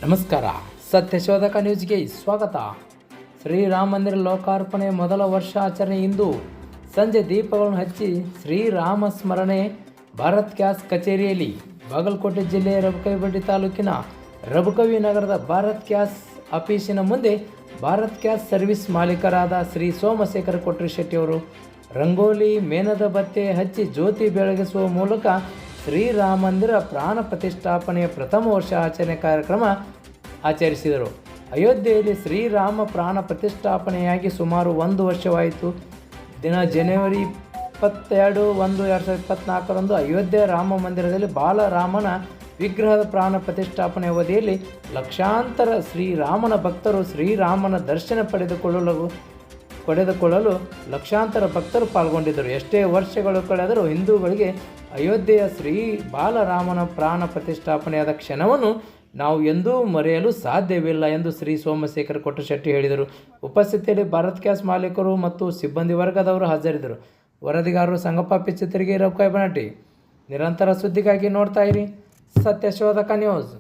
ನಮಸ್ಕಾರ. ಸತ್ಯಶೋಧಕ ನ್ಯೂಸ್ಗೆ ಸ್ವಾಗತ. ಶ್ರೀರಾಮ ಮಂದಿರ ಲೋಕಾರ್ಪಣೆ ಮೊದಲ ವರ್ಷಾಚರಣೆ ಇಂದು ಸಂಜೆ ದೀಪಗಳನ್ನು ಹಚ್ಚಿ ಶ್ರೀರಾಮ ಸ್ಮರಣೆ ಭಾರತ್ ಗ್ಯಾಸ್ ಕಚೇರಿಯಲ್ಲಿ. ಬಾಗಲಕೋಟೆ ಜಿಲ್ಲೆಯ ರಬಕವಿಬಡ್ಡಿ ತಾಲೂಕಿನ ರಬಕವಿ ನಗರದ ಭಾರತ್ ಗ್ಯಾಸ್ ಆಫೀಸಿನ ಮುಂದೆ ಭಾರತ್ ಗ್ಯಾಸ್ ಸರ್ವಿಸ್ ಮಾಲೀಕರಾದ ಶ್ರೀ ಸೋಮಶೇಖರ ಕೊಟ್ರಿ ಶೆಟ್ಟಿಯವರು ರಂಗೋಲಿ ಮೇಣದ ಬತ್ತೆ ಹಚ್ಚಿ ಜ್ಯೋತಿ ಬೆಳಗಿಸುವ ಮೂಲಕ ಶ್ರೀರಾಮ ಮಂದಿರ ಪ್ರಾಣ ಪ್ರತಿಷ್ಠಾಪನೆಯ ಪ್ರಥಮ ವರ್ಷ ಆಚರಣೆ ಕಾರ್ಯಕ್ರಮ ಆಚರಿಸಿದರು. ಅಯೋಧ್ಯೆಯಲ್ಲಿ ಶ್ರೀರಾಮ ಪ್ರಾಣ ಪ್ರತಿಷ್ಠಾಪನೆಯಾಗಿ ಸುಮಾರು 1 ವರ್ಷವಾಯಿತು. ದಿನ ಜನವರಿ 22/1/2024 ಅಯೋಧ್ಯೆ ರಾಮ ಮಂದಿರದಲ್ಲಿ ಬಾಲರಾಮನ ವಿಗ್ರಹದ ಪ್ರಾಣ ಪ್ರತಿಷ್ಠಾಪನೆ ಅವಧಿಯಲ್ಲಿ ಲಕ್ಷಾಂತರ ಶ್ರೀರಾಮನ ಭಕ್ತರು ಶ್ರೀರಾಮನ ದರ್ಶನ ಪಡೆದುಕೊಳ್ಳಲು ಲಕ್ಷಾಂತರ ಭಕ್ತರು ಪಾಲ್ಗೊಂಡಿದ್ದರು. ಎಷ್ಟೇ ವರ್ಷಗಳು ಕಳೆದರೂ ಹಿಂದೂಗಳಿಗೆ ಅಯೋಧ್ಯೆಯ ಶ್ರೀ ಬಾಲರಾಮನ ಪ್ರಾಣ ಪ್ರತಿಷ್ಠಾಪನೆಯಾದ ಕ್ಷಣವನ್ನು ನಾವು ಎಂದೂ ಮರೆಯಲು ಸಾಧ್ಯವಿಲ್ಲ ಎಂದು ಶ್ರೀ ಸೋಮಶೇಖರ ಕೊಟ್ರಿ ಶೆಟ್ಟಿ ಹೇಳಿದರು. ಉಪಸ್ಥಿತಿಯಲ್ಲಿ ಭಾರತ್ ಗ್ಯಾಸ್ ಮಾಲೀಕರು ಮತ್ತು ಸಿಬ್ಬಂದಿ ವರ್ಗದವರು ಹಾಜರಿದ್ದರು. ವರದಿಗಾರರು ಸಂಗಪ್ಪ ಪಿಚ್ಚಿತ್ತರಿಗೆ ರಬಕವಿ ಬನಟ್ಟಿ. ನಿರಂತರ ಸುದ್ದಿಗಾಗಿ ನೋಡ್ತಾ ಇರಿ ಸತ್ಯಶೋಧಕ ನ್ಯೂಸ್.